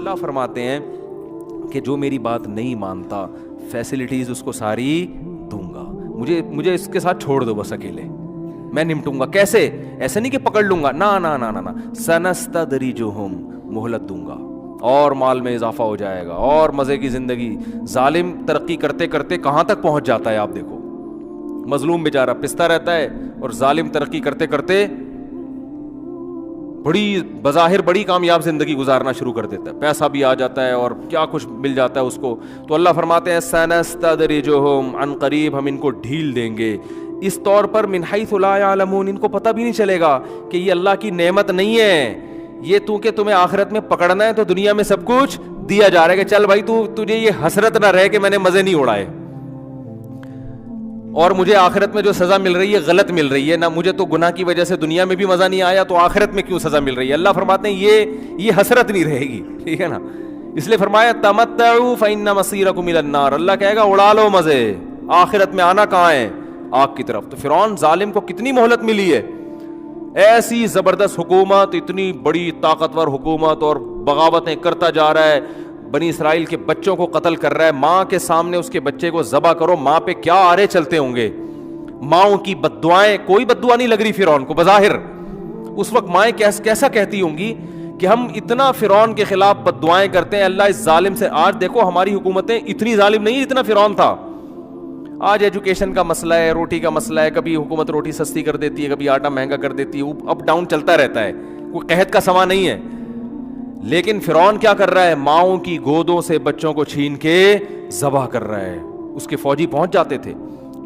اللہ فرماتے ہیں کہ جو میری بات نہیں مانتا فیسلٹیز اس کو ساری دوں گا, مجھے اس کے ساتھ چھوڑ دو بس اکیلے, میں نمٹوں گا. کیسے؟ ایسے نہیں کہ پکڑ لوں گا, نا نا نا نا, سنستدرجہم, مہلت دوں گا اور مال میں اضافہ ہو جائے گا اور مزے کی زندگی. ظالم ترقی کرتے کرتے کہاں تک پہنچ جاتا ہے آپ دیکھو, مظلوم بیچارہ پستا رہتا ہے اور ظالم ترقی کرتے کرتے بڑی بظاہر بڑی کامیاب زندگی گزارنا شروع کر دیتا ہے, پیسہ بھی آ جاتا ہے اور کیا کچھ مل جاتا ہے اس کو. تو اللہ فرماتے ہیں سنستدرجہم, عن قریب ہم ان کو ڈھیل دیں گے, اس طور پر من حیث لا یعلمون, ان کو پتہ بھی نہیں چلے گا کہ یہ اللہ کی نعمت نہیں ہے, یہ تو کہ تمہیں آخرت میں پکڑنا ہے تو دنیا میں سب کچھ دیا جا رہا ہے کہ چل بھائی تجھے یہ حسرت نہ رہے کہ میں نے مزے نہیں اڑائے اور مجھے آخرت میں جو سزا مل رہی ہے غلط مل رہی ہے, نہ مجھے تو گناہ کی وجہ سے دنیا میں بھی مزہ نہیں آیا تو آخرت میں کیوں سزا مل رہی ہے. اللہ فرماتے ہیں یہ حسرت نہیں رہے گی, ٹھیک ہے نا. اس لیے فرمایا تمتعوا فإن مصيركم إلى النار, اللہ کہے گا اڑا لو مزے, آخرت میں آنا کہاں ہے؟ آگ کی طرف. تو فرعون ظالم کو کتنی مہلت ملی ہے, ایسی زبردست حکومت, اتنی بڑی طاقتور حکومت, اور بغاوتیں کرتا جا رہا ہے, بنی اسرائیل کے بچوں کو قتل کر رہا ہے, ماں کے سامنے اس کے بچے کو ذبح کرو, ماں پہ کیا آرے چلتے ہوں گے, ماؤں کی بددعائیں, کوئی بددعا نہیں لگ رہی فرعون کو بظاہر. اس وقت مائیں کیسا کہتی ہوں گی کہ ہم اتنا فرعون کے خلاف بددعائیں کرتے ہیں, اللہ اس ظالم سے. آج دیکھو ہماری حکومتیں اتنی ظالم نہیں جتنا فرعون تھا. آج ایجوکیشن کا مسئلہ ہے, روٹی کا مسئلہ ہے, کبھی حکومت روٹی سستی کر دیتی ہے, کبھی آٹا مہنگا کر دیتی ہے, اپ ڈاؤن چلتا رہتا ہے, کوئی قحط کا سما نہیں ہے. لیکن فرعون کیا کر رہا ہے؟ ماؤں کی گودوں سے بچوں کو چھین کے ذبح کر رہا ہے. اس کے فوجی پہنچ جاتے تھے.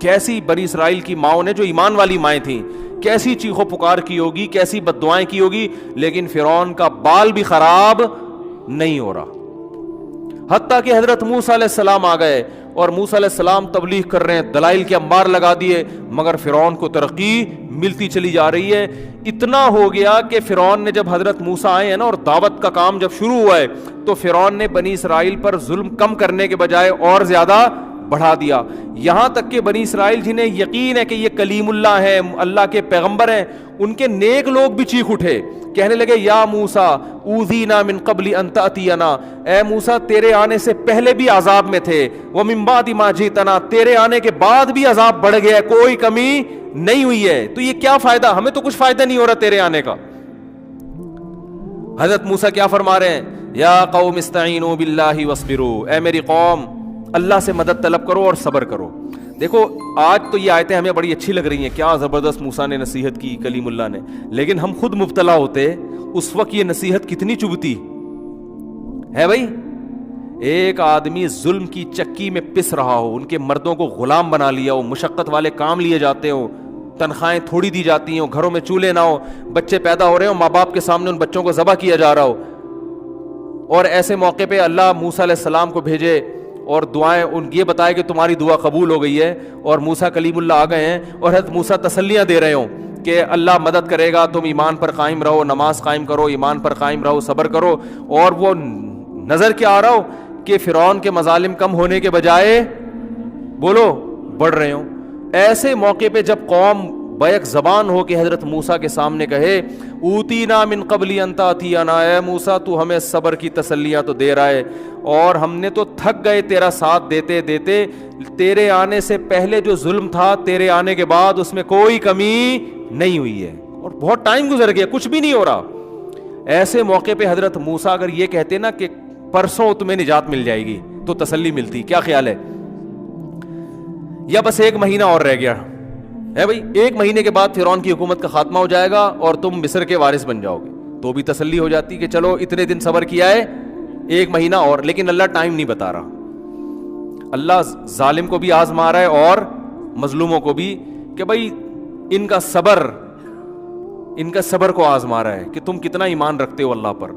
کیسی بنی اسرائیل کی ماؤں نے, جو ایمان والی مائیں تھیں, کیسی چیخو پکار کی ہوگی, کیسی بددعائیں کی ہوگی, لیکن فرعون کا بال بھی خراب نہیں ہو رہا. حتیٰ کہ حضرت موسیٰ علیہ السلام آ گئے اور موسیٰ علیہ السلام تبلیغ کر رہے ہیں, دلائل کے انبار لگا دیے, مگر فرعون کو ترقی ملتی چلی جا رہی ہے. اتنا ہو گیا کہ فرعون نے, جب حضرت موسیٰ آئے ہیں نا اور دعوت کا کام جب شروع ہوا ہے, تو فرعون نے بنی اسرائیل پر ظلم کم کرنے کے بجائے اور زیادہ بڑھا دیا. یہاں تک کہ بنی اسرائیل جنہیں یقین ہے کہ یہ کلیم اللہ ہے, اللہ کے پیغمبر ہیں, ان کے نیک لوگ بھی چیخ اٹھے, کہنے لگے یا موسیٰ اوذینا من قبل ان تأتینا, اے موسیٰ تیرے آنے سے پہلے بھی عذاب میں تھے, ومن بعد ما جئتنا, تیرے آنے کے بعد بھی عذاب بڑھ گیا, کوئی کمی نہیں ہوئی ہے, تو یہ کیا فائدہ, ہمیں تو کچھ فائدہ نہیں ہو رہا تیرے آنے کا. حضرت موسیٰ کیا فرما رہے ہیں؟ یا قوم استعینوا باللہ واصبروا, اے میری قوم اللہ سے مدد طلب کرو اور صبر کرو. دیکھو آج تو یہ آیتیں ہمیں بڑی اچھی لگ رہی ہیں, کیا زبردست موسیٰ نے نصیحت کی, کلیم اللہ نے, لیکن ہم خود مبتلا ہوتے اس وقت یہ نصیحت کتنی چبھتی ہے. بھائی ایک آدمی ظلم کی چکی میں پس رہا ہو, ان کے مردوں کو غلام بنا لیا ہو, مشقت والے کام لیے جاتے ہوں, تنخواہیں تھوڑی دی جاتی ہوں, گھروں میں چولہے نہ ہو, بچے پیدا ہو رہے ہوں, ماں باپ کے سامنے ان بچوں کو ذبح کیا جا رہا ہو, اور ایسے موقع پہ اللہ موسیٰ علیہ السلام کو بھیجے اور دعائیں ان یہ بتائے کہ تمہاری دعا قبول ہو گئی ہے, اور موسیٰ کلیم اللہ آ گئے ہیں اور حضرت موسیٰ تسلیاں دے رہے ہوں کہ اللہ مدد کرے گا, تم ایمان پر قائم رہو, نماز قائم کرو, ایمان پر قائم رہو, صبر کرو. اور وہ نظر کیا آ رہا ہو کہ فرعون کے مظالم کم ہونے کے بجائے بولو بڑھ رہے ہوں. ایسے موقع پہ جب قوم بیک زبان ہو کہ حضرت موسیٰ کے سامنے کہے اوتینا من قبل ان تأتینا, اے موسیٰ تو ہمیں صبر کی تسلیاں تو دے رہا ہے, اور ہم نے تو تھک گئے تیرا ساتھ دیتے دیتے, تیرے آنے سے پہلے جو ظلم تھا تیرے آنے کے بعد اس میں کوئی کمی نہیں ہوئی ہے, اور بہت ٹائم گزر گیا کچھ بھی نہیں ہو رہا. ایسے موقع پہ حضرت موسیٰ اگر یہ کہتے نا کہ پرسوں تمہیں نجات مل جائے گی تو تسلی ملتی, کیا خیال ہے؟ یا بس ایک مہینہ اور رہ گیا ہے بھائی, ایک مہینے کے بعد فرعون کی حکومت کا خاتمہ ہو جائے گا اور تم مصر کے وارث بن جاؤ گے, تو بھی تسلی ہو جاتی کہ چلو اتنے دن صبر کیا ہے, ایک مہینہ اور. لیکن اللہ ٹائم نہیں بتا رہا, اللہ ظالم کو بھی آزما رہا ہے اور مظلوموں کو بھی, کہ بھائی ان کا صبر کو آزما رہا ہے کہ تم کتنا ایمان رکھتے ہو اللہ پر,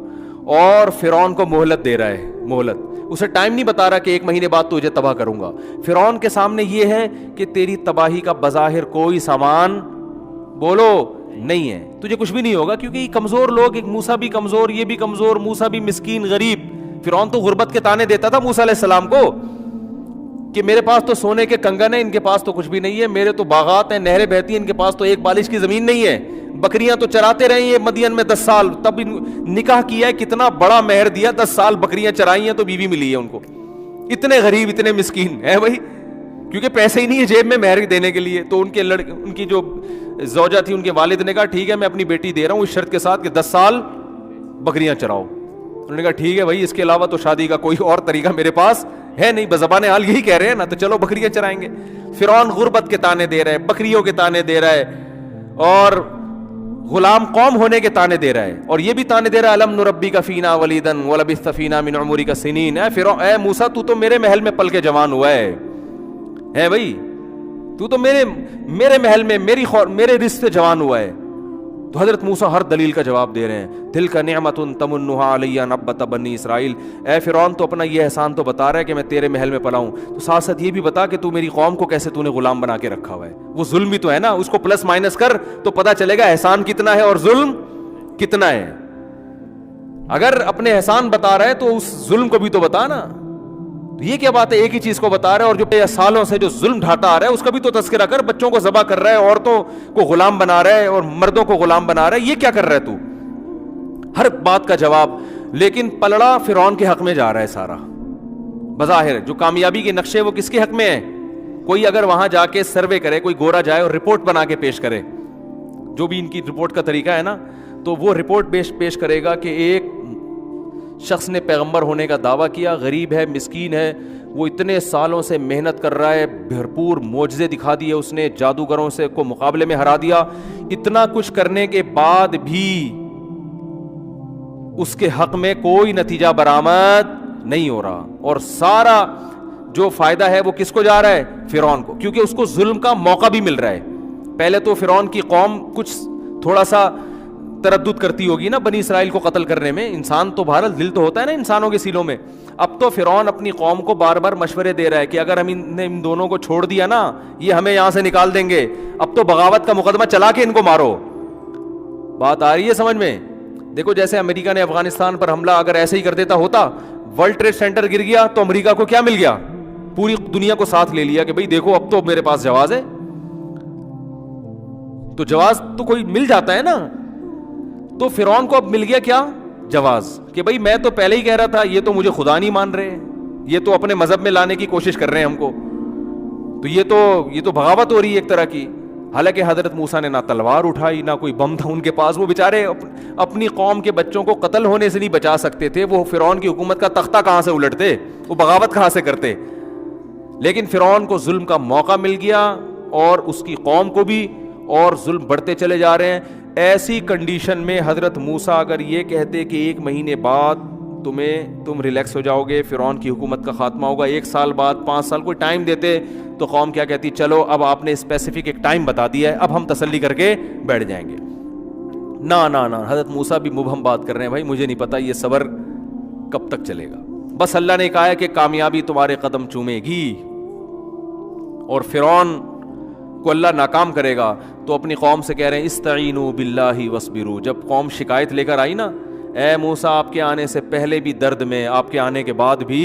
اور فرعون کو مہلت دے رہا ہے, مہلت, اسے ٹائم نہیں بتا رہا کہ ایک مہینے بعد تجھے تباہ کروں گا. فرعون کے سامنے یہ ہے کہ تیری تباہی کا بظاہر کوئی سامان بولو نہیں ہے, تجھے کچھ بھی نہیں ہوگا, کیونکہ یہ کمزور لوگ, ایک موسیٰ بھی کمزور, یہ بھی کمزور, موسیٰ بھی مسکین غریب. فرعون تو غربت کے تانے دیتا تھا موسیٰ علیہ السلام کو کہ میرے پاس تو سونے کے کنگن ہیں، ان کے پاس تو کچھ بھی نہیں ہے، میرے تو باغات ہیں، نہریں بہتی ہیں، ان کے پاس تو ایک بالش کی زمین نہیں ہے، بکریاں تو چراتے رہے ہیں مدین میں 10 سال، تب نکاح کیا ہے، کتنا بڑا مہر دیا، 10 سال بکریاں چرائی ہیں تو بیوی ملی ہے ان کو. اتنے غریب اتنے مسکین ہے بھائی، کیونکہ پیسے ہی نہیں ہے جیب میں مہر دینے کے لیے. تو ان کی جو زوجہ تھی، ان کے والد نے کہا ٹھیک ہے میں اپنی بیٹی دے رہا ہوں اس شرط کے ساتھ کہ 10 سال بکریاں چراؤ. انہوں نے کہا ٹھیک ہے بھائی، اس کے علاوہ تو شادی کا کوئی اور طریقہ میرے پاس ہے نہیں، بزبان حال یہی کہہ رہے ہیں نا، تو چلو بکریاں چرائیں گے. فرعون غربت کے تانے دے رہا ہے، بکریوں کے تانے دے رہا ہے، اور غلام قوم ہونے کے تانے دے رہا ہے، اور یہ بھی تانے دے رہا ہے الم نربی کا فینا ولیدن ولبثت فینا من عمرک سنین. اے موسیٰ تو تو میرے محل میں پل کے جوان ہوا ہے بھائی، تو تو میرے محل میں میرے رزق سے جوان ہوا ہے. تو حضرت موسیٰ ہر دلیل کا جواب دے رہے ہیں. تلک نعمت تمنھا علی ان عبدت بنی اسرائیل. اے فرعون تو اپنا یہ احسان تو بتا رہا ہے کہ میں تیرے محل میں پلا ہوں، تو ساتھ ساتھ یہ بھی بتا کہ تو میری قوم کو کیسے تو نے غلام بنا کے رکھا ہوا ہے. وہ ظلم بھی تو ہے نا، اس کو پلس مائنس کر تو پتا چلے گا احسان کتنا ہے اور ظلم کتنا ہے. اگر اپنے احسان بتا رہا ہے تو اس ظلم کو بھی تو بتا نا. یہ کیا بات ہے، ایک ہی چیز کو بتا رہا ہے، اور جو سالوں سے جو ظلم ڈھاتا آ رہا ہے اس کا بھی تو تذکرہ کر. بچوں کو ذبح کر رہا ہے، عورتوں کو غلام بنا رہا ہے، اور مردوں کو غلام بنا رہا ہے، یہ کیا کر رہا ہے تو؟ ہر بات کا جواب. لیکن پلڑا فرعون کے حق میں جا رہا ہے سارا. بظاہر جو کامیابی کے نقشے وہ کس کے حق میں ہے؟ کوئی اگر وہاں جا کے سروے کرے، کوئی گورا جائے اور رپورٹ بنا کے پیش کرے، جو بھی ان کی رپورٹ کا طریقہ ہے نا، تو وہ رپورٹ پیش کرے گا کہ ایک شخص نے پیغمبر ہونے کا دعویٰ کیا، غریب ہے، مسکین ہے، وہ اتنے سالوں سے محنت کر رہا ہے، بھرپور معجزے دکھا دیے اس نے، جادوگروں سے کو مقابلے میں ہرا دیا، اتنا کچھ کرنے کے بعد بھی اس کے حق میں کوئی نتیجہ برآمد نہیں ہو رہا، اور سارا جو فائدہ ہے وہ کس کو جا رہا ہے؟ فرعون کو، کیونکہ اس کو ظلم کا موقع بھی مل رہا ہے. پہلے تو فرعون کی قوم کچھ تھوڑا سا تردد کرتی ہوگی نا بنی اسرائیل کو قتل کرنے میں، انسان تو بہرحال دل تو ہوتا ہے نا انسانوں کے سینوں میں. اب تو فرعون اپنی قوم کو بار بار مشورے دے رہا ہے کہ اگر ہم ان دونوں کو چھوڑ دیا نا، یہ ہمیں یہاں سے نکال دیں گے، اب تو بغاوت کا مقدمہ چلا کے ان کو مارو. بات آ رہی ہے سمجھ میں؟ دیکھو جیسے امریکہ نے افغانستان پر حملہ اگر ایسے ہی کر دیتا ہوتا، ورلڈ ٹریڈ سینٹر گر گیا تو امریکہ کو کیا مل گیا؟ پوری دنیا کو ساتھ لے لیا کہ بھئی دیکھو اب تو میرے پاس جواز ہے. تو جواز تو کوئی مل جاتا ہے نا. تو فرعون کو اب مل گیا کیا؟ جواز، کہ بھئی میں تو پہلے ہی کہہ رہا تھا، یہ تو مجھے خدا نہیں مان رہے، یہ تو اپنے مذہب میں لانے کی کوشش کر رہے ہیں ہم کو، تو یہ تو بغاوت ہو رہی ہے ایک طرح کی. حالانکہ حضرت موسیٰ نے نہ تلوار اٹھائی نہ کوئی بم تھا ان کے پاس، وہ بیچارے اپنی قوم کے بچوں کو قتل ہونے سے نہیں بچا سکتے تھے، وہ فرعون کی حکومت کا تختہ کہاں سے الٹتے، وہ بغاوت کہاں سے کرتے. لیکن فرعون کو ظلم کا موقع مل گیا، اور اس کی قوم کو بھی، اور ظلم بڑھتے چلے جا رہے ہیں. ایسی کنڈیشن میں حضرت موسیٰ اگر یہ کہتے کہ 1 مہینے بعد تم ریلیکس ہو جاؤ گے، فرعون کی حکومت کا خاتمہ ہوگا، 1 سال بعد، 5 سال، کوئی ٹائم دیتے، تو قوم کیا کہتی؟ چلو اب آپ نے اسپیسیفک ایک ٹائم بتا دیا ہے، اب ہم تسلی کر کے بیٹھ جائیں گے. نہ حضرت موسیٰ بھی مبہم بات کر رہے ہیں، بھائی مجھے نہیں پتا یہ صبر کب تک چلے گا، بس اللہ نے کہا ہے کہ کامیابی تمہارے قدم چومے گی. اور فرعون کو اللہ ناکام کرے گا تو اپنی قوم سے کہہ رہے ہیں استعینوا باللہ واصبروا. جب قوم شکایت لے کر آئی نا، اے موسیٰ آپ کے آنے سے پہلے بھی درد میں، آپ کے آنے کے بعد بھی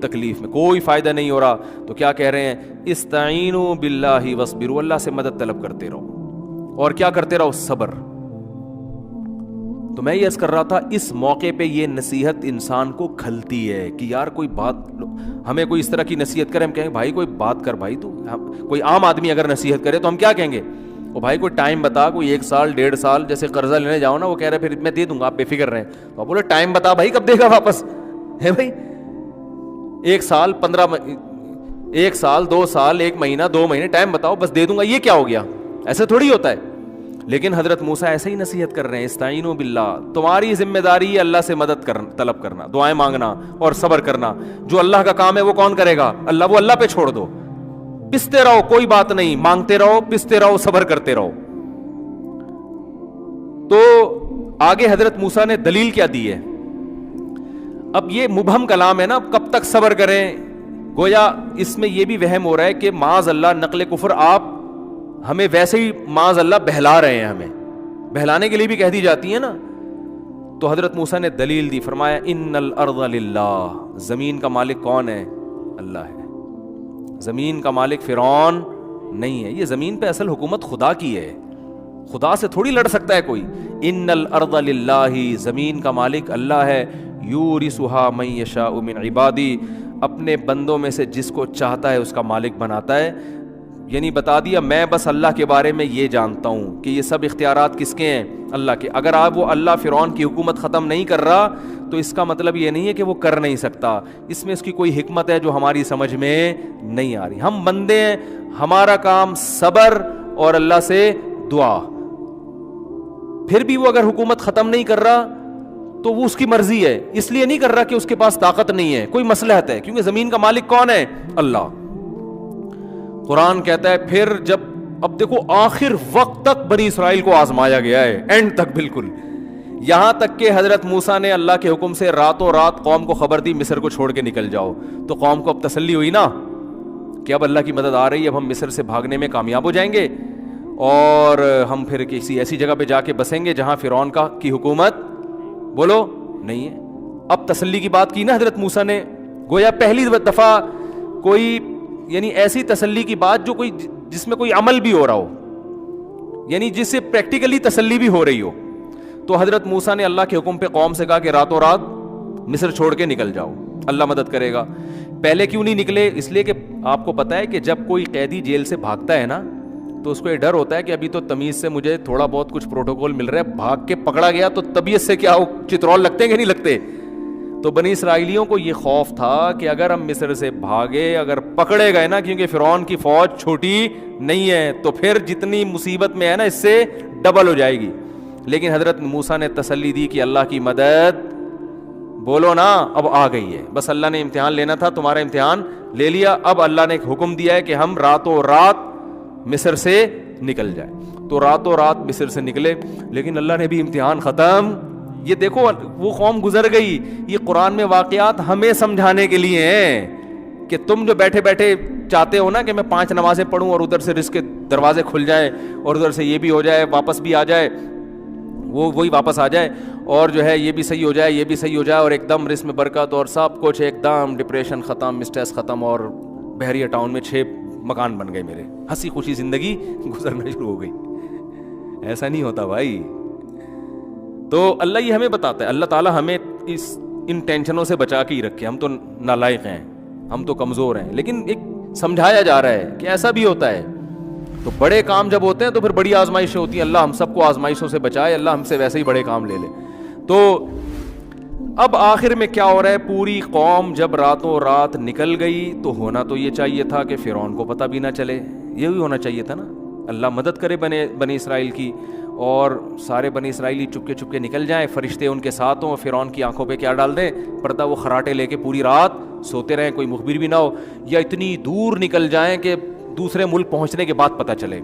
تکلیف میں، کوئی فائدہ نہیں ہو رہا، تو کیا کہہ رہے ہیں؟ استعینوا باللہ واصبروا، اللہ سے مدد طلب کرتے رہو، اور کیا کرتے رہو؟ صبر. تو میں یہ عرض کر رہا تھا، اس موقع پہ یہ نصیحت انسان کو کھلتی ہے کہ یار کوئی بات، ہمیں کوئی اس طرح کی نصیحت کرے، ہم کہیں بھائی کوئی بات کر بھائی. تو کوئی عام آدمی اگر نصیحت کرے تو ہم کیا کہیں گے؟ وہ بھائی کوئی ٹائم بتا، کوئی 1 سال 1.5 سال، جیسے قرضہ لینے جاؤ نا، وہ کہہ رہے پھر میں دے دوں گا آپ بے فکر رہیں، تو آپ بولے ٹائم بتا بھائی کب دے گا واپس، ہے بھائی 1 سال 1 سال 2 سال 1 مہینہ 2 مہینے ٹائم بتاؤ، بس دے دوں گا، یہ کیا ہو گیا؟ ایسے تھوڑی ہوتا ہے. لیکن حضرت موسیٰ ایسے ہی نصیحت کر رہے ہیں، استعینوا باللہ، تمہاری ذمہ داری ہے اللہ سے مدد طلب کرنا، دعائیں مانگنا اور صبر کرنا. جو اللہ کا کام ہے وہ کون کرے گا؟ اللہ. وہ اللہ پہ چھوڑ دو، پستے رہو، کوئی بات نہیں، مانگتے رہو، پستے رہو، صبر کرتے رہو. تو آگے حضرت موسیٰ نے دلیل کیا دی ہے؟ اب یہ مبہم کلام ہے نا، کب تک صبر کریں؟ گویا اس میں یہ بھی وہم ہو رہا ہے کہ معاذ اللہ نقل کفر آپ ہمیں ویسے ہی معاذ اللہ بہلا رہے ہیں، ہمیں بہلانے کے لیے بھی کہہ دی جاتی ہے نا. تو حضرت موسیٰ نے دلیل دی، فرمایا ان الارض للہ، زمین کا مالک کون ہے؟ اللہ ہے. زمین کا مالک فرعون نہیں ہے. یہ زمین پہ اصل حکومت خدا کی ہے, خدا سے تھوڑی لڑ سکتا ہے کوئی. ان الارض للہ, زمین کا مالک اللہ ہے. یورثھا من یشاء من عبادی, اپنے بندوں میں سے جس کو چاہتا ہے اس کا مالک بناتا ہے. یعنی بتا دیا میں بس اللہ کے بارے میں یہ جانتا ہوں کہ یہ سب اختیارات کس کے ہیں, اللہ کے. اگر آپ وہ اللہ فرعون کی حکومت ختم نہیں کر رہا تو اس کا مطلب یہ نہیں ہے کہ وہ کر نہیں سکتا, اس میں اس کی کوئی حکمت ہے جو ہماری سمجھ میں نہیں آ رہی. ہم بندے ہیں, ہمارا کام صبر اور اللہ سے دعا. پھر بھی وہ اگر حکومت ختم نہیں کر رہا تو وہ اس کی مرضی ہے, اس لیے نہیں کر رہا کہ اس کے پاس طاقت نہیں ہے, کوئی مصلحت ہے, کیونکہ زمین کا مالک کون ہے؟ اللہ. قرآن کہتا ہے پھر جب, اب دیکھو آخر وقت تک بنی اسرائیل کو آزمایا گیا ہے, اینڈ تک بالکل, یہاں تک کہ حضرت موسیٰ نے اللہ کے حکم سے راتوں رات قوم کو خبر دی مصر کو چھوڑ کے نکل جاؤ. تو قوم کو اب تسلی ہوئی نا کہ اب اللہ کی مدد آ رہی ہے, اب ہم مصر سے بھاگنے میں کامیاب ہو جائیں گے اور ہم پھر کسی ایسی جگہ پہ جا کے بسیں گے جہاں فرعون کی حکومت بولو نہیں ہے. اب تسلی کی بات کی نا حضرت موسیٰ نے, گویا پہلی دفعہ کوئی یعنی ایسی تسلی کی بات جو کوئی جس میں کوئی عمل بھی ہو رہا ہو, یعنی جس سے پریکٹیکلی تسلی بھی ہو رہی ہو. تو حضرت موسیٰ نے اللہ کے حکم پہ قوم سے کہا کہ راتوں رات مصر چھوڑ کے نکل جاؤ, اللہ مدد کرے گا. پہلے کیوں نہیں نکلے؟ اس لیے کہ آپ کو پتا ہے کہ جب کوئی قیدی جیل سے بھاگتا ہے نا تو اس کو یہ ڈر ہوتا ہے کہ ابھی تو تمیز سے مجھے تھوڑا بہت کچھ پروٹوکول مل رہا ہے, بھاگ کے پکڑا گیا تو طبیعت سے کیا چترول لگتے ہیں کہ نہیں لگتے. تو بنی اسرائیلیوں کو یہ خوف تھا کہ اگر ہم مصر سے بھاگے, اگر پکڑے گئے نا, کیونکہ فرعون کی فوج چھوٹی نہیں ہے, تو پھر جتنی مصیبت میں ہے نا اس سے ڈبل ہو جائے گی. لیکن حضرت موسیٰ نے تسلی دی کہ اللہ کی مدد بولو نا اب آ گئی ہے, بس اللہ نے امتحان لینا تھا, تمہارا امتحان لے لیا. اب اللہ نے ایک حکم دیا ہے کہ ہم راتوں رات مصر سے نکل جائیں. تو راتوں رات مصر سے نکلے, لیکن اللہ نے بھی امتحان ختم. یہ دیکھو وہ قوم گزر گئی. یہ قرآن میں واقعات ہمیں سمجھانے کے لیے ہیں کہ تم جو بیٹھے بیٹھے چاہتے ہو نا کہ میں 5 نمازیں پڑھوں اور ادھر سے رزق کے دروازے کھل جائیں اور ادھر سے یہ بھی ہو جائے, واپس بھی آ جائے, وہی واپس آ جائے, اور جو ہے یہ بھی صحیح ہو جائے, یہ بھی صحیح ہو جائے, اور ایک دم رزق میں برکت اور سب کچھ ایک دم, ڈپریشن ختم, اسٹریس ختم, اور بحریہ ٹاؤن میں 6 مکان بن گئے میرے, ہنسی خوشی زندگی گزرنا شروع ہو گئی. ایسا نہیں ہوتا بھائی. تو اللہ یہ ہمیں بتاتا ہے, اللہ تعالیٰ ہمیں ان ٹینشنوں سے بچا کے ہی رکھے. ہم تو نالائق ہیں, ہم تو کمزور ہیں, لیکن ایک سمجھایا جا رہا ہے کہ ایسا بھی ہوتا ہے. تو بڑے کام جب ہوتے ہیں تو پھر بڑی آزمائشیں ہوتی ہیں. اللہ ہم سب کو آزمائشوں سے بچائے, اللہ ہم سے ویسے ہی بڑے کام لے لے. تو اب آخر میں کیا ہو رہا ہے, پوری قوم جب راتوں رات نکل گئی تو ہونا تو یہ چاہیے تھا کہ فرعون کو پتہ بھی نہ چلے, یہ بھی ہونا چاہیے تھا نا. اللہ مدد کرے بنی اسرائیل کی, اور سارے بنی اسرائیلی چپکے چپکے نکل جائیں, فرشتے ان کے ساتھ ہوں, فرعون کی آنکھوں پہ کیا ڈال دیں پردہ, وہ خراٹے لے کے پوری رات سوتے رہیں, کوئی مخبر بھی نہ ہو, یا اتنی دور نکل جائیں کہ دوسرے ملک پہنچنے کے بعد پتہ چلے.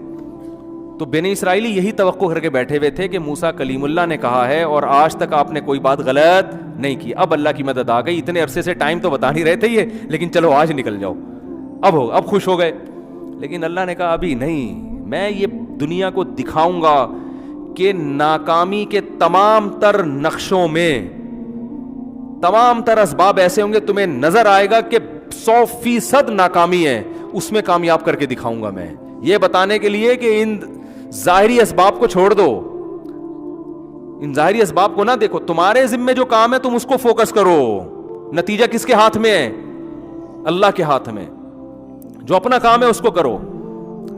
تو بنی اسرائیلی یہی توقع کر کے بیٹھے ہوئے تھے کہ موسیٰ کلیم اللہ نے کہا ہے اور آج تک آپ نے کوئی بات غلط نہیں کی. اب اللہ کی مدد آ گئی. اتنے عرصے سے ٹائم تو بتا نہیں رہے تھے یہ, لیکن چلو آج نکل جاؤ, اب خوش ہو گئے. لیکن اللہ نے کہا ابھی نہیں, میں یہ دنیا کو دکھاؤں گا کہ ناکامی کے تمام تر نقشوں میں تمام تر اسباب ایسے ہوں گے, تمہیں نظر آئے گا کہ 100% ناکامی ہے, اس میں کامیاب کر کے دکھاؤں گا. میں یہ بتانے کے لیے کہ ان ظاہری اسباب کو چھوڑ دو, ان ظاہری اسباب کو نہ دیکھو, تمہارے ذمے جو کام ہے تم اس کو فوکس کرو. نتیجہ کس کے ہاتھ میں ہے؟ اللہ کے ہاتھ میں. جو اپنا کام ہے اس کو کرو,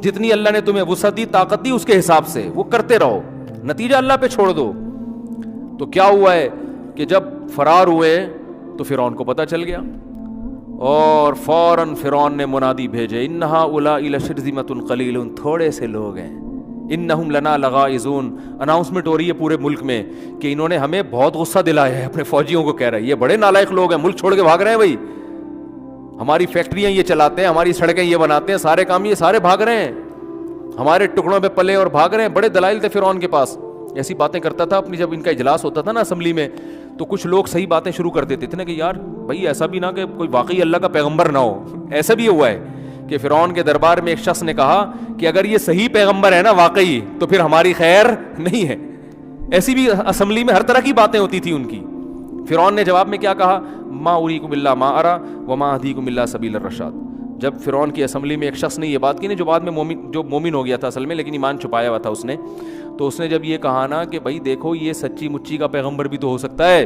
جتنی اللہ نے تمہیں وسعت دی, طاقت دی, اس کے حساب سے وہ کرتے رہو, نتیجہ اللہ پہ چھوڑ دو. تو کیا ہوا ہے کہ جب فرار ہوئے تو فرعون کو پتہ چل گیا, اور فوراً فرعون نے منادی بھیجے, انہا اولئک لشرذمۃ قلیل, تھوڑے سے لوگ ہیں, انہم لنا لغائظون. اناؤنسمنٹ ہو رہی ہے پورے ملک میں کہ انہوں نے ہمیں بہت غصہ دلایا ہے. اپنے فوجیوں کو کہہ رہا ہے یہ بڑے نالائق لوگ ہیں, ملک چھوڑ کے بھاگ رہے ہیں بھائی, ہماری فیکٹریاں یہ چلاتے ہیں, ہماری سڑکیں یہ بناتے ہیں, سارے کام یہ سارے بھاگ رہے ہیں, ہمارے ٹکڑوں پہ پلے اور بھاگ رہے ہیں. بڑے دلائل تھے فرعون کے پاس. ایسی باتیں کرتا تھا اپنی, جب ان کا اجلاس ہوتا تھا نا اسمبلی میں, تو کچھ لوگ صحیح باتیں شروع کر دیتے تھے نا کہ یار بھائی ایسا بھی نہ کہ کوئی واقعی اللہ کا پیغمبر نہ ہو. ایسا بھی ہوا ہے کہ فرعون کے دربار میں ایک شخص نے کہا کہ اگر یہ صحیح پیغمبر ہے نا واقعی, تو پھر ہماری خیر نہیں ہے. ایسی بھی اسمبلی میں ہر طرح کی باتیں ہوتی تھی ان کی. فرعون نے جواب میں کیا کہا, ما اریکم الا ما ارى وما اهدیکم الا سبیل الرشاد, جب فرعون کی اسمبلی میں ایک شخص نے یہ بات کی نا، جو بعد میں مومن ہو گیا تھا اصل میں، لیکن ایمان چھپایا ہوا تھا اس نے، تو اس نے جب یہ کہا نا کہ بھائی دیکھو یہ سچی مچی کا پیغمبر بھی تو ہو سکتا ہے،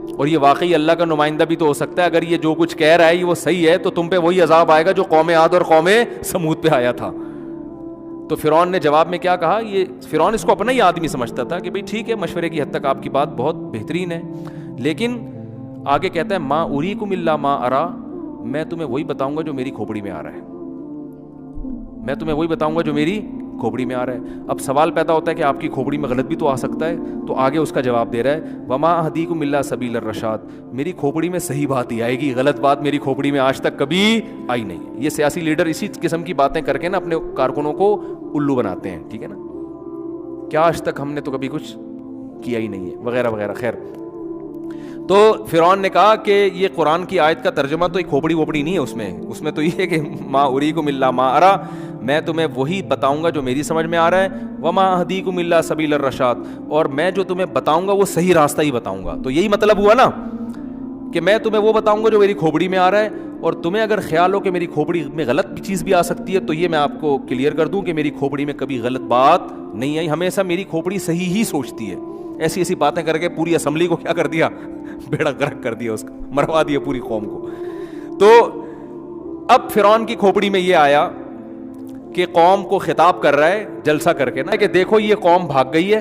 اور یہ واقعی اللہ کا نمائندہ بھی تو ہو سکتا ہے، اگر یہ جو کچھ کہہ رہا ہے یہ وہ صحیح ہے تو تم پہ وہی عذاب آئے گا جو قوم عاد اور قوم سمود پہ آیا تھا. تو فرعون نے جواب میں کیا کہا، یہ فرعون اس کو اپنا ہی آدمی سمجھتا تھا کہ بھئی ٹھیک ہے، مشورے کی حد تک آپ کی بات بہت بہترین ہے، لیکن آگے کہتا ہے ما اریکم الا ما ارا، میں تمہیں وہی بتاؤں گا جو میری کھوپڑی میں آ رہا ہے، میں تمہیں وہی بتاؤں گا جو میری کھوپڑی میں آ رہا ہے. اب سوال پیدا ہوتا ہے کہ آپ کی کھوپڑی میں غلط بھی تو آ سکتا ہے، تو آگے اس کا جواب دے رہا ہے وما اہدیکم الا سبیل الرشاد، میری کھوپڑی میں صحیح بات ہی آئے گی، غلط بات میری کھوپڑی میں آج تک کبھی آئی نہیں. یہ سیاسی لیڈر اسی قسم کی باتیں کر کے نا اپنے کارکنوں کو الو بناتے ہیں، ٹھیک ہے نا، کیا آج تک ہم نے تو کبھی کچھ کیا ہی نہیں ہے وغیرہ وغیرہ. خیر، تو فرعون نے کہا کہ یہ قرآن کی آیت کا ترجمہ تو ایک کھوپڑی ووپڑی نہیں ہے، اس میں تو یہ ہے کہ ما اریکم الا ما ارا، میں تمہیں وہی بتاؤں گا جو میری سمجھ میں آ رہا ہے، وما اہدیکم الا سبیل الرشاد، اور میں جو تمہیں بتاؤں گا وہ صحیح راستہ ہی بتاؤں گا. تو یہی مطلب ہوا نا کہ میں تمہیں وہ بتاؤں گا جو میری کھوپڑی میں آ رہا ہے، اور تمہیں اگر خیال ہو کہ میری کھوپڑی میں غلط چیز بھی آ سکتی ہے تو یہ میں آپ کو کلیئر کر دوں کہ میری کھوپڑی میں کبھی غلط بات نہیں آئی، ہمیشہ میری کھوپڑی صحیح ہی سوچتی ہے. ایسی ایسی باتیں کر کے پوری اسمبلی کو کیا کر دیا، بیڑا غرق کر دیا، اس کا مروا دیا پوری قوم کو. تو اب فرعون کی کھوپڑی میں یہ آیا کہ قوم کو خطاب کر رہا ہے جلسہ کر کے نا کہ دیکھو یہ قوم بھاگ گئی ہے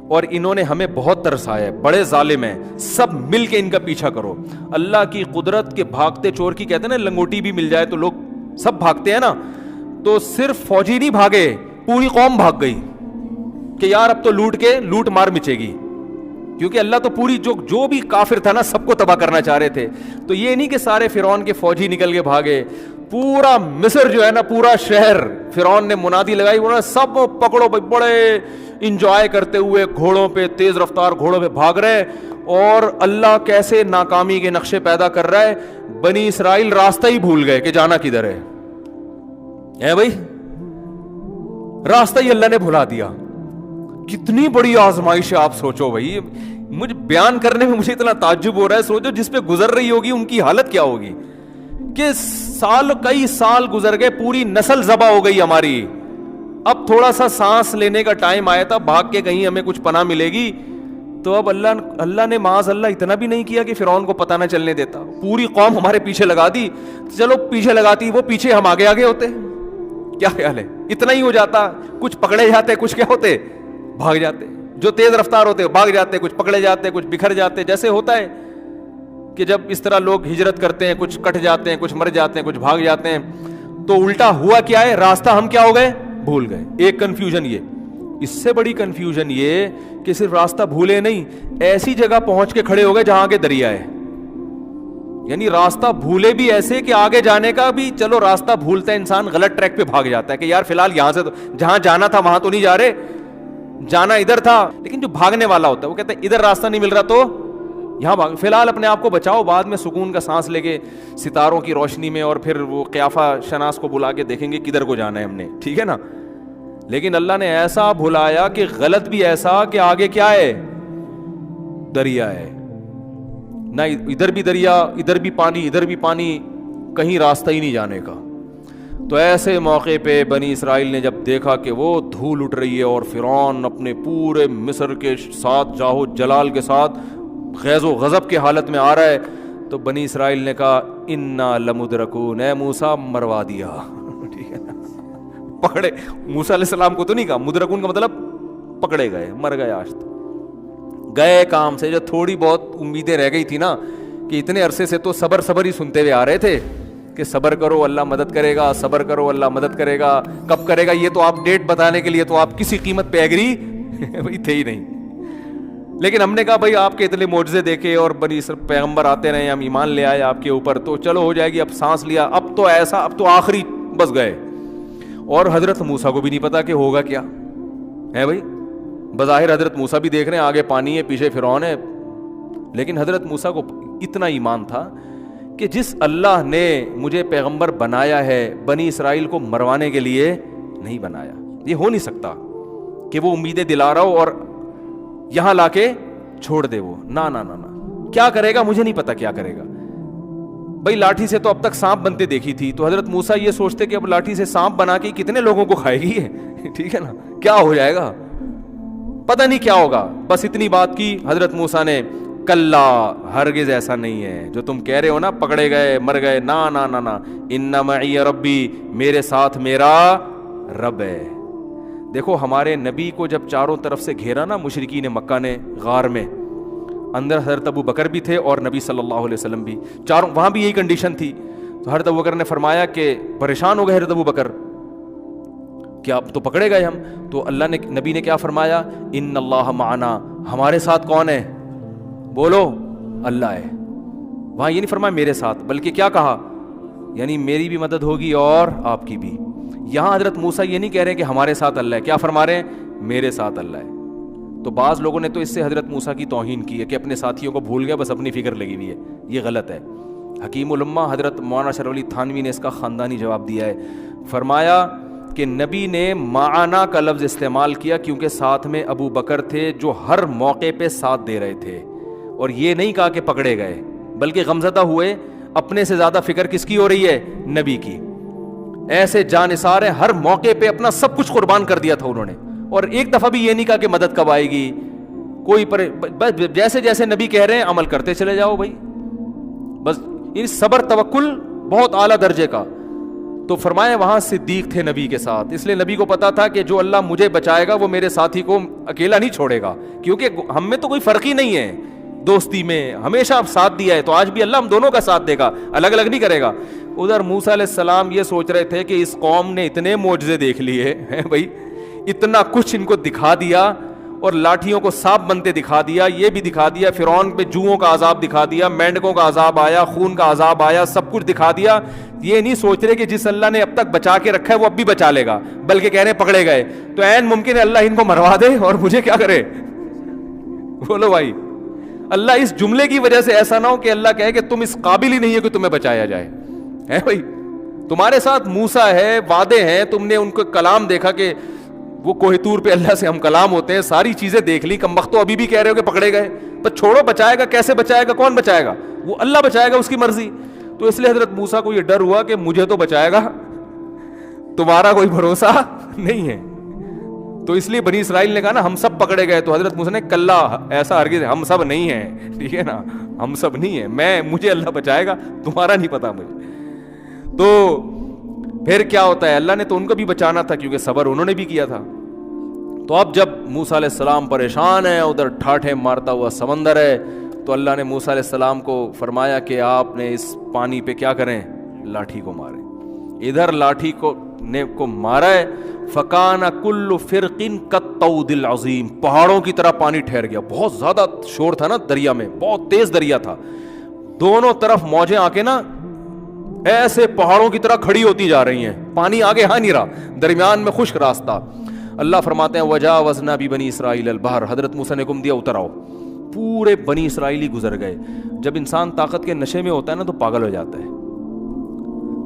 اور انہوں نے ہمیں بہت ترسایا ہے، بڑے ظالم ہیں، سب مل کے ان کا پیچھا کرو. اللہ کی قدرت کے بھاگتے چور کی کہتے ہیں نا، لنگوٹی بھی مل جائے تو لوگ سب بھاگتے ہیں نا، تو صرف فوجی نہیں بھاگے، پوری قوم بھاگ گئی کہ یار اب تو لوٹ مار مچے گی، کیونکہ اللہ تو پوری جو بھی کافر تھا نا سب کو تباہ کرنا چاہ رہے تھے. تو یہ نہیں کہ سارے فرعون کے فوجی نکل کے بھاگے، پورا مصر جو ہے نا، پورا شہر فرعون نے منادی لگائی، انہوں نے سب پکڑو بھائی، بڑے انجوائے کرتے ہوئے گھوڑوں پہ، تیز رفتار گھوڑوں پہ بھاگ رہے. اور اللہ کیسے ناکامی کے نقشے پیدا کر رہا ہے، بنی اسرائیل راستہ ہی بھول گئے کہ جانا کدھر ہے بھائی، راستہ ہی اللہ نے بھلا دیا. کتنی بڑی آزمائش ہے آپ سوچو بھائی، مجھے بیان کرنے میں مجھے اتنا تعجب ہو رہا ہے. سوچو جس پہ گزر رہی ہوگی ان کی حالت کیا ہوگی کہ کئی سال گزر گئے، پوری نسل ذبح ہو گئی ہماری، اب تھوڑا سا سانس لینے کا ٹائم آیا تھا، بھاگ کے کہیں ہمیں کچھ پناہ ملے گی. تو اب اللہ نے معاذ اللہ اتنا بھی نہیں کیا کہ فرعون کو پتہ نہ چلنے دیتا، پوری قوم ہمارے پیچھے لگا دی. چلو پیچھے لگاتی، وہ پیچھے ہم آگے ہوتے، کیا خیال ہے؟ اتنا ہی ہو جاتا، کچھ پکڑے جاتے، کچھ کیا ہوتے، بھاگ جاتے. جو تیز رفتار ہوتے بھاگ جاتے، کچھ پکڑے جاتے، کچھ بکھر جاتے. جیسے ہوتا ہے کہ جب اس طرح لوگ ہجرت کرتے ہیں، کچھ کٹ جاتے ہیں، کچھ مر جاتے ہیں، کچھ بھاگ جاتے ہیں. تو الٹا ہوا کیا ہے، راستہ ہم کیا ہو گئے، بھول گئے. ایک کنفیوژن یہ، اس سے بڑی کنفیوژن یہ کہ صرف راستہ بھولے نہیں، ایسی جگہ پہنچ کے کھڑے ہو گئے جہاں آگے دریا ہے. یعنی راستہ بھولے بھی ایسے کہ آگے جانے کا بھی، چلو راستہ بھولتا ہے انسان، غلط ٹریک پہ بھاگ جاتا ہے کہ یار فی الحال یہاں سے تو جہاں جانا تھا وہاں تو نہیں جا رہے، جانا ادھر تھا. لیکن جو بھاگنے والا ہوتا ہے وہ کہتا ہے ادھر راستہ نہیں مل رہا تو یہاں بھاگ، فی الحال اپنے آپ کو بچاؤ، بعد میں سکون کا سانس لے کے ستاروں کی روشنی میں، اور پھر وہ قیافہ شناس کو بلا کے دیکھیں گے کدھر کو جانا ہے ہم نے، ٹھیک ہے نا. لیکن اللہ نے ایسا بھلایا کہ غلط بھی ایسا کہ آگے کیا ہے، دریا ہے، نہ ادھر بھی دریا، ادھر بھی پانی، ادھر بھی پانی، کہیں راستہ ہی نہیں جانے کا. تو ایسے موقع پہ بنی اسرائیل نے جب دیکھا کہ وہ دھول اٹھ رہی ہے اور فرعون اپنے پورے مصر کے ساتھ جاہو جلال کے ساتھ غیظ و غضب کے حالت میں آ رہا ہے، تو بنی اسرائیل نے کہا انا لمدرکون، اے موسیٰ مروا دیا. ٹھیک ہے نا، پکڑے. موسیٰ علیہ السلام کو تو نہیں کہا، مدرکون کا مطلب پکڑے گئے، مر گئے. آج تو گئے کام سے. جو تھوڑی بہت امیدیں رہ گئی تھی نا، کہ اتنے عرصے سے تو صبر ہی سنتے ہوئے آ رہے تھے کہ صبر کرو اللہ مدد کرے گا، صبر کرو اللہ مدد کرے گا. کب کرے گا یہ تو آپ ڈیٹ بتانے کے لیے تو آپ کسی قیمت پہ ایگری بھائی تھے ہی نہیں. لیکن ہم نے کہا بھائی آپ کے اتنے معجزے دیکھے اور بنی پیغمبر آتے رہے، ہم ایمان لے آئے آپ کے اوپر، تو چلو ہو جائے گی. اب سانس لیا، اب تو ایسا، اب تو آخری بس گئے. اور حضرت موسیٰ کو بھی نہیں پتا کہ ہوگا کیا ہے بھائی. بظاہر حضرت موسیٰ بھی دیکھ رہے ہیں آگے پانی ہے، پیچھے فرعون ہے، لیکن حضرت موسیٰ کو اتنا ایمان تھا کہ جس اللہ نے مجھے پیغمبر بنایا ہے، بنی اسرائیل کو مروانے کے لیے نہیں بنایا. یہ ہو نہیں سکتا کہ وہ امیدیں دلا رہا ہو اور یہاں لا کے چھوڑ دے. وہ نہ کیا کرے گا مجھے نہیں پتا کیا کرے گا. بھائی لاٹھی سے تو اب تک سانپ بنتے دیکھی تھی, تو حضرت موسیٰ یہ سوچتے کہ اب لاٹھی سے سانپ بنا کے کتنے لوگوں کو کھائے گی ہے ٹھیک ہے نا, کیا ہو جائے گا, پتہ نہیں کیا ہوگا. بس اتنی بات کی حضرت موسیٰ نے, کلا ہرگز ایسا نہیں ہے جو تم کہہ رہے ہو نا, پکڑے گئے مر گئے, نا نا نا نا, ان معی ربی, میرے ساتھ میرا رب ہے. دیکھو ہمارے نبی کو جب چاروں طرف سے گھیرا نا مشرکین مکہ نے غار میں, اندر حضرت ابو بکر بھی تھے اور نبی صلی اللہ علیہ وسلم بھی, چاروں وہاں بھی یہی کنڈیشن تھی. تو حضرت ابو بکر نے فرمایا کہ پریشان ہو گئے حضرت ابو بکر, کیا اب تو پکڑے گئے ہم. تو اللہ نے, نبی نے کیا فرمایا, ان اللہ معنا, ہمارے ساتھ کون ہے, بولو اللہ ہے. وہاں یہ نہیں فرمایا میرے ساتھ, بلکہ کیا کہا, یعنی میری بھی مدد ہوگی اور آپ کی بھی. یہاں حضرت موسیٰ یہ نہیں کہہ رہے کہ ہمارے ساتھ اللہ ہے, کیا فرما رہے ہیں, میرے ساتھ اللہ ہے. تو بعض لوگوں نے تو اس سے حضرت موسیٰ کی توہین کی ہے کہ اپنے ساتھیوں کو بھول گیا, بس اپنی فکر لگی ہوئی ہے. یہ غلط ہے. حکیم الامہ حضرت مولانا شرف علی تھانوی نے اس کا خاندانی جواب دیا ہے. فرمایا کہ نبی نے معنا کا لفظ استعمال کیا کیونکہ ساتھ میں ابو بکر تھے جو ہر موقع پہ ساتھ دے رہے تھے, اور یہ نہیں کہا کہ پکڑے گئے, بلکہ غمزدہ ہوئے. اپنے سے زیادہ فکر کس کی ہو رہی ہے, نبی کی. ایسے جانثار ہیں, ہر موقع پہ اپنا سب کچھ قربان کر دیا تھا انہوں نے, اور ایک دفعہ بھی یہ نہیں کہا کہ مدد کب آئے گی, کوئی جیسے جیسے نبی کہہ رہے ہیں عمل کرتے چلے جاؤ بھائی, بس یہ صبر توکل بہت اعلیٰ درجے کا. تو فرمایا وہاں صدیق تھے نبی کے ساتھ, اس لیے نبی کو پتا تھا کہ جو اللہ مجھے بچائے گا وہ میرے ساتھی کو اکیلا نہیں چھوڑے گا, کیونکہ ہم میں تو کوئی فرق ہی نہیں ہے, دوستی میں ہمیشہ ساتھ دیا ہے, تو آج بھی اللہ ہم دونوں کا ساتھ دے گا, الگ الگ نہیں کرے گا. ادھر موسیٰ علیہ السلام یہ سوچ رہے تھے کہ اس قوم نے اتنے معجزے دیکھ لیے ہیں بھائی, اتنا کچھ ان کو دکھا دیا, اور لاٹھیوں کو سانپ بنتے دکھا دیا, یہ بھی دکھا دیا, فرعون پہ جوؤں کا عذاب دکھا دیا, مینڈکوں کا عذاب آیا, خون کا عذاب آیا, سب کچھ دکھا دیا. یہ نہیں سوچ رہے کہ جس اللہ نے اب تک بچا کے رکھا ہے وہ اب بھی بچا لے گا, بلکہ کہہ رہے پکڑے گئے تو عین ممکن ہے اللہ ان کو مروا دے اور مجھے کیا کرے. بولو بھائی, اللہ اس جملے کی وجہ سے ایسا نہ ہو کہ اللہ کہے کہ تم اس قابل ہی نہیں ہے کہ تمہیں بچایا جائے. ہے بھائی, تمہارے ساتھ موسیٰ ہے, وعدے ہیں, تم نے ان کو کلام دیکھا کہ وہ کوہ طور پہ اللہ سے ہم کلام ہوتے ہیں, ساری چیزیں دیکھ لی, کم وقت تو ابھی بھی کہہ رہے ہو کہ پکڑے گئے, پر چھوڑو, بچائے گا کیسے, بچائے گا کون بچائے گا, وہ اللہ بچائے گا, اس کی مرضی. تو اس لیے حضرت موسیٰ کو یہ ڈر ہوا کہ مجھے تو بچائے گا, تمہارا کوئی بھروسہ نہیں ہے. تو اس لیے بنی اسرائیل نے کہا نا ہم سب پکڑے گئے, تو حضرت موسیٰ نے کلا, ایسا ہرگز, ہم سب نہیں ہیں, ٹھیک ہے نا, ہم سب نہیں ہیں, مجھے اللہ بچائے گا, تمہارا نہیں پتا مجھے. تو پھر کیا ہوتا ہے, اللہ نے تو ان کو بھی بچانا تھا کیونکہ صبر انہوں نے بھی کیا تھا. تو اب جب موسیٰ علیہ السلام پریشان ہیں, ادھر ٹھاٹھے مارتا ہوا سمندر ہے, تو اللہ نے موسیٰ علیہ السلام کو فرمایا کہ آپ نے اس پانی پہ کیا کریں, لاٹھی کو ماریں. ادھر لاٹھی کو مارا ہے, فکان کل فرقن کالطود العظیم, پہاڑوں کی طرح پانی ٹھہر گیا. بہت زیادہ شور تھا نا دریا میں, بہت تیز دریا تھا, دونوں طرف موجیں آ کے نا ایسے پہاڑوں کی طرح کھڑی ہوتی جا رہی ہیں, پانی آگے ہاں نہیں رہا, درمیان میں خشک راستہ. اللہ فرماتے ہیں وجاوزنا ببنی اسرائیل البحر, حضرت موسیٰ نے حکم دیا اتر آؤ, پورے بنی اسرائیلی گزر گئے. جب انسان طاقت کے نشے میں ہوتا ہے نا تو پاگل ہو جاتا ہے.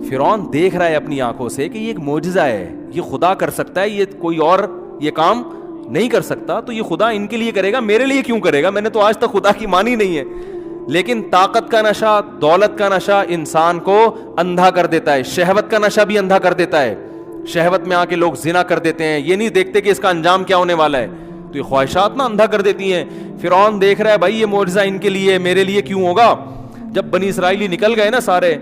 فرعون دیکھ رہا ہے اپنی آنکھوں سے کہ یہ ایک معجزہ ہے, یہ خدا کر سکتا ہے, یہ کوئی اور یہ کام نہیں کر سکتا, تو یہ خدا ان کے لیے کرے گا, میرے لیے کیوں کرے گا, میں نے تو آج تک خدا کی مانی نہیں ہے. لیکن طاقت کا نشہ, دولت کا نشہ انسان کو اندھا کر دیتا ہے, شہوت کا نشہ بھی اندھا کر دیتا ہے. شہوت میں آ کے لوگ زنا کر دیتے ہیں, یہ نہیں دیکھتے کہ اس کا انجام کیا ہونے والا ہے, تو یہ خواہشات نا اندھا کر دیتی ہیں. فرعون دیکھ رہا ہے بھائی یہ معجزہ ان کے لیے, میرے لیے کیوں ہوگا. جب بنی اسرائیلی نکل گئے نا سارے,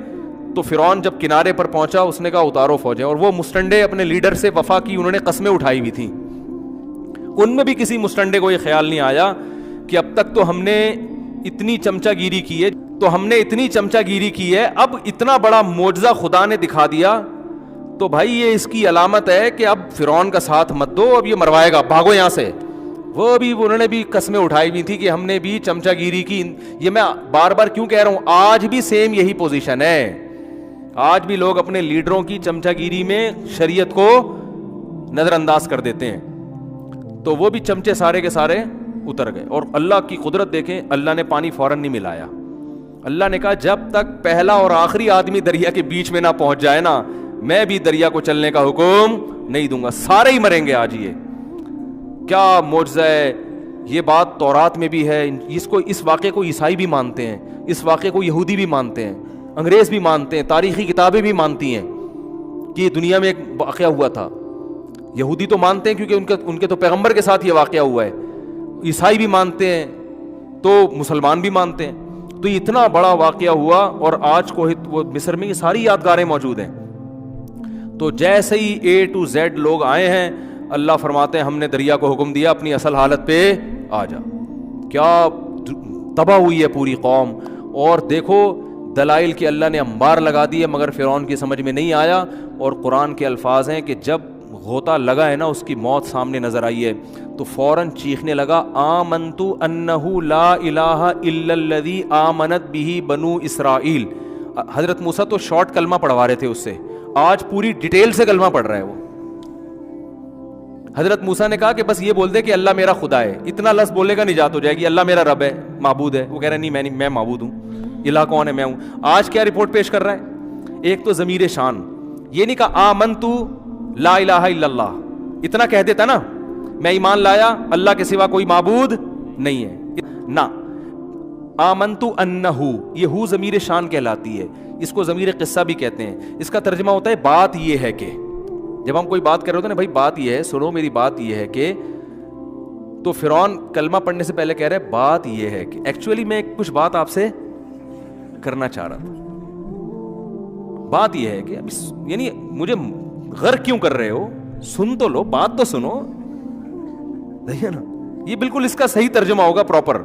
تو فرعون جب کنارے پر پہنچا اس نے کہا اتارو فوجیں, اور وہ مسٹنڈے اپنے لیڈر سے وفا کی انہوں نے قسمیں اٹھائی ہوئی تھیں, ان میں بھی کسی مسٹنڈے کو یہ خیال نہیں آیا کہ اب تک تو ہم نے اتنی چمچہ گیری کی ہے, تو ہم نے اتنی چمچہ گیری کی ہے, اب اتنا بڑا معجزہ خدا نے دکھا دیا, تو بھائی یہ اس کی علامت ہے کہ اب فرعون کا ساتھ مت دو, اب یہ مروائے گا, بھاگو یہاں سے. وہ بھی انہوں نے بھی قسمیں اٹھائی ہوئی تھی کہ ہم نے بھی چمچہ گیری کی. یہ میں بار بار کیوں کہہ رہا ہوں, آج بھی سیم یہی پوزیشن ہے, آج بھی لوگ اپنے لیڈروں کی چمچہ گیری میں شریعت کو نظر انداز کر دیتے ہیں. تو وہ بھی چمچے سارے کے سارے اتر گئے, اور اللہ کی قدرت دیکھیں, اللہ نے پانی فوراً نہیں ملایا. اللہ نے کہا جب تک پہلا اور آخری آدمی دریا کے بیچ میں نہ پہنچ جائے نا, میں بھی دریا کو چلنے کا حکم نہیں دوں گا, سارے ہی مریں گے آج. یہ کیا معجزہ ہے, یہ بات تورات میں بھی ہے. اس واقعے کو عیسائی بھی مانتے ہیں, اس واقعے کو یہودی بھی مانتے ہیں. انگریز بھی مانتے ہیں, تاریخی کتابیں بھی مانتی ہیں کہ یہ دنیا میں ایک واقعہ ہوا تھا. یہودی تو مانتے ہیں کیونکہ ان کے تو پیغمبر کے ساتھ یہ واقعہ ہوا ہے. عیسائی بھی مانتے ہیں, تو مسلمان بھی مانتے ہیں. تو یہ اتنا بڑا واقعہ ہوا, اور آج کو وہ مصر میں یہ ساری یادگاریں موجود ہیں. تو جیسے ہی A to Z لوگ آئے ہیں, اللہ فرماتے ہیں ہم نے دریا کو حکم دیا اپنی اصل حالت پہ آ جا. کیا تباہ ہوئی ہے پوری قوم. اور دیکھو دلائل کہ اللہ نے انبار لگا دیے, مگر فرعون کی سمجھ میں نہیں آیا. اور قرآن کے الفاظ ہیں کہ جب غوطہ لگا ہے نا, اس کی موت سامنے نظر آئی ہے, تو فوراً چیخنے لگا آمنت انہ لا الہ الا الذی آمنت بہ بنو اسرائیل. حضرت موسیٰ تو شارٹ کلمہ پڑھوا رہے تھے اس سے, آج پوری ڈیٹیل سے کلمہ پڑھ رہا ہے وہ. حضرت موسیٰ نے کہا کہ بس یہ بول دے کہ اللہ میرا خدا ہے, اتنا لفظ بولے گا نجات ہو جائے گی. اللہ میرا رب ہے, معبود ہے. وہ کہہ رہا نہیں میں معبود ہوں. الہ کون ہے؟ میں ہوں. آج کیا رپورٹ پیش کر رہا ہے؟ ایک تو ضمیر شان, یہ نہیں کہا آمنت لا الہ الا اللہ, اتنا کہہ دیتا نا میں ایمان لایا اللہ کے سوا کوئی معبود نہیں ہے نہ. آمنت انہ, یہ ہو ضمیر شان کہلاتی ہے. اس کو ضمیر قصہ بھی کہتے ہیں. اس کا ترجمہ ہوتا ہے بات یہ ہے کہ. جب ہم کوئی بات کر رہے ہوتے ہیں نا, بھائی بات یہ ہے, سنو میری بات یہ ہے کہ, تو فرعون کلمہ پڑھنے سے پہلے کہہ رہے بات یہ ہے کہ ایکچولی میں کچھ بات آپ سے کرنا چاہ رہا تھا. بات یہ ہے کہ یعنی مجھے غرق کیوں کر رہے ہو, سن تو لو, بات تو سنو. دیکھیے نا, یہ بالکل اس کا صحیح ترجمہ ہوگا پراپر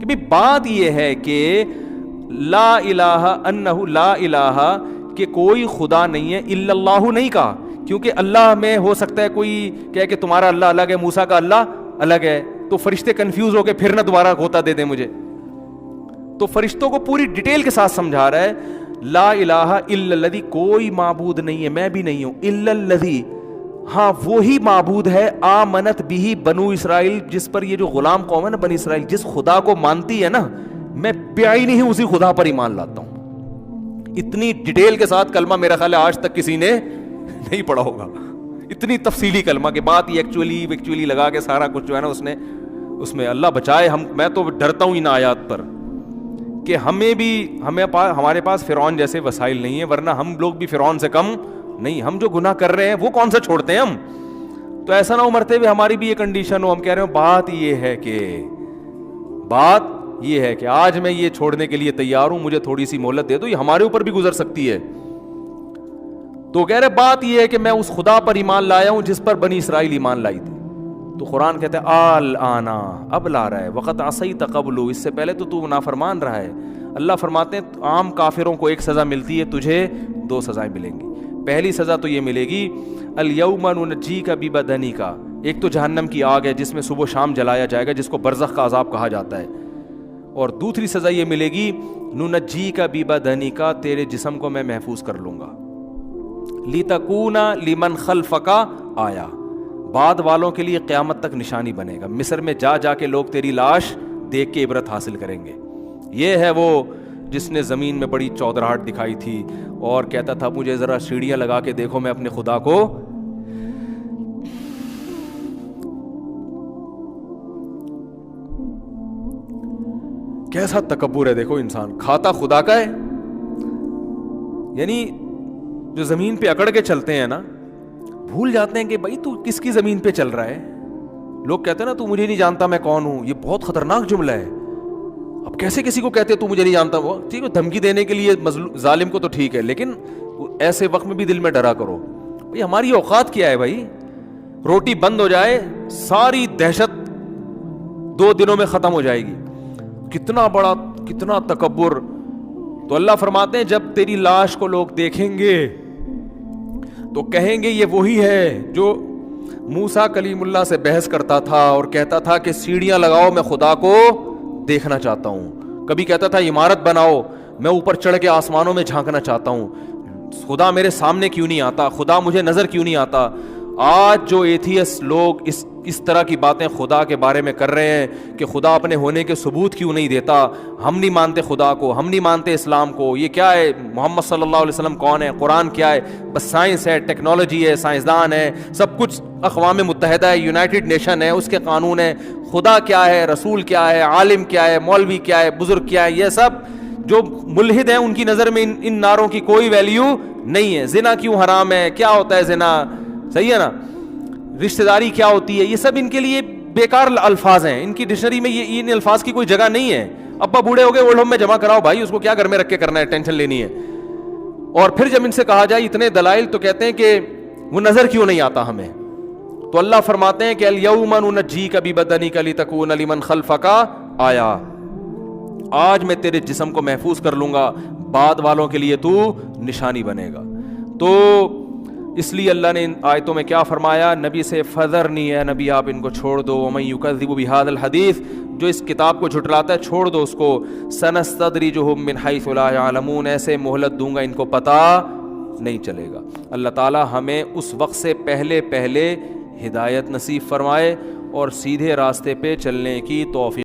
کہ بھی بات یہ ہے کہ لا الہ انہ لا الہ, کہ کوئی خدا نہیں ہے, الا اللہ نہیں کہا, کیونکہ اللہ میں ہو سکتا ہے کوئی کہے کہ تمہارا اللہ الگ ہے, موسیٰ کا اللہ الگ ہے, تو فرشتے کنفیوز ہو کے پھر نہ دوبارہ غوطہ دے دیں مجھے. تو فرشتوں کو پوری ڈیٹیل کے ساتھ سمجھا رہا ہے لا الہ الا الذی, کوئی معبود نہیں ہے, میں بھی نہیں ہوں, الا الذی, ہاں وہی معبود ہے, آمنت بھی بنو اسرائیل, جس پر یہ جو غلام قوم ہے نا بنی اسرائیل, جس خدا کو مانتی ہے نا, میں پیائی نہیں ہوں اسی خدا پر ایمان لاتا ہوں. اتنی ڈیٹیل کے ساتھ کلمہ میرا خیال ہے آج تک کسی نے نہیں پڑھا ہوگا, اتنی تفصیلی کلمہ کہ بات یہ ایکچولی لگا کے سارا کچھ جو ہے نا اس میں اللہ بچائے. میں تو ڈرتا ہوں ان آیات پر کہ ہمارے پاس فرعون جیسے وسائل نہیں ہیں, ورنہ ہم لوگ بھی فرعون سے کم نہیں. ہم جو گناہ کر رہے ہیں وہ کون سا چھوڑتے ہیں ہم. تو ایسا نہ ہو مرتے ہوئے ہماری بھی یہ کنڈیشن ہو, ہم کہہ رہے ہوں بات یہ ہے کہ آج میں یہ چھوڑنے کے لیے تیار ہوں, مجھے تھوڑی سی مہلت دے دو, یہ ہمارے اوپر بھی گزر سکتی ہے. تو کہہ رہے بات یہ ہے کہ میں اس خدا پر ایمان لایا ہوں جس پر بنی اسرائیل ایمان لائی تھی. تو قرآن کہتا ہے آل آنا, اب لا رہا ہے, وقت عصیت قبل, اس سے پہلے تو نافرمان رہا ہے. اللہ فرماتے ہیں عام کافروں کو ایک سزا ملتی ہے, تجھے 2 سزائیں ملیں گی. پہلی سزا تو یہ ملے گی الیوم ننجیک ببدنک, ایک تو جہنم کی آگ ہے جس میں صبح و شام جلایا جائے گا, جس کو برزخ کا عذاب کہا جاتا ہے. اور دوسری سزا یہ ملے گی ننجیک ببدنک, تیرے جسم کو میں محفوظ کر لوں گا, لتکون لمن خلفک آیا, بعد والوں کے لیے قیامت تک نشانی بنے گا. مصر میں جا کے لوگ تیری لاش دیکھ کے عبرت حاصل کریں گے. یہ ہے وہ جس نے زمین میں بڑی چودراہٹ دکھائی تھی اور کہتا تھا مجھے ذرا سیڑھیاں لگا کے دیکھو میں اپنے خدا کو. کیسا تکبر ہے دیکھو, انسان کھاتا خدا کا ہے. یعنی جو زمین پہ اکڑ کے چلتے ہیں نا, بھول جاتے ہیں کہ بھائی تو کس کی زمین پہ چل رہا ہے. لوگ کہتے ہیں نا تو مجھے نہیں جانتا میں کون ہوں, یہ بہت خطرناک جملہ ہے. اب کیسے کسی کو کہتے تو مجھے نہیں جانتا, وہ ٹھیک ہے دھمکی دینے کے لیے ظالم کو تو ٹھیک ہے, لیکن ایسے وقت میں بھی دل میں ڈرا کرو بھائی ہماری اوقات کیا ہے. بھائی روٹی بند ہو جائے ساری دہشت 2 دنوں میں ختم ہو جائے گی. کتنا تکبر. تو اللہ فرماتے ہیں جب تیری لاش کو لوگ دیکھیں گے تو کہیں گے یہ وہی ہے جو موسیٰ کلیم اللہ سے بحث کرتا تھا اور کہتا تھا کہ سیڑھیاں لگاؤ میں خدا کو دیکھنا چاہتا ہوں. کبھی کہتا تھا عمارت بناؤ میں اوپر چڑھ کے آسمانوں میں جھانکنا چاہتا ہوں, خدا میرے سامنے کیوں نہیں آتا, خدا مجھے نظر کیوں نہیں آتا. آج جو ایتھیسٹ لوگ اس طرح کی باتیں خدا کے بارے میں کر رہے ہیں کہ خدا اپنے ہونے کے ثبوت کیوں نہیں دیتا, ہم نہیں مانتے خدا کو, ہم نہیں مانتے اسلام کو, یہ کیا ہے, محمد صلی اللہ علیہ وسلم کون ہے, قرآن کیا ہے, بس سائنس ہے, ٹیکنالوجی ہے, سائنسدان ہے, سب کچھ اقوام متحدہ ہے, یونائٹڈ نیشن ہے, اس کے قانون ہے, خدا کیا ہے, رسول کیا ہے, عالم کیا ہے, مولوی کیا ہے, بزرگ کیا ہے, یہ سب جو ملحد ہیں ان کی نظر میں ان ناروں کی کوئی ویلیو نہیں ہے. زنا کیوں حرام ہے, کیا ہوتا ہے زنا, صحیح ہے نا, رشتہ داری کیا ہوتی ہے, یہ سب ان کے لیے بیکار الفاظ ہیں, ان کی ڈکشنری میں یہ ان الفاظ کی کوئی جگہ نہیں ہے. ابا بوڑھے ہو گئے, اولڈ ہوم میں جمع کراؤ بھائی, اس کو کیا گھر میں رکھ کے کرنا ہے, ٹینشن لینی ہے. اور پھر جب ان سے کہا جائے اتنے دلائل, تو کہتے ہیں کہ وہ نظر کیوں نہیں آتا ہمیں. تو اللہ فرماتے ہیں کہ الیوم ننجیک ببدنک لتکون لمن خلفک آیا, آج میں تیرے جسم کو محفوظ کر لوں گا, بعد والوں کے لیے تو نشانی بنے گا. تو اس لیے اللہ نے ان آیتوں میں کیا فرمایا, نبی سے فذر نہیں ہے, نبی آپ ان کو چھوڑ دو. ومن یکذب بہذا الحدیث, جو اس کتاب کو جھٹلاتا ہے چھوڑ دو اس کو. سنستدرجہم من حیث لا یعلمون, ایسے مہلت دوں گا ان کو پتہ نہیں چلے گا. اللہ تعالی ہمیں اس وقت سے پہلے پہلے ہدایت نصیب فرمائے اور سیدھے راستے پہ چلنے کی توفیق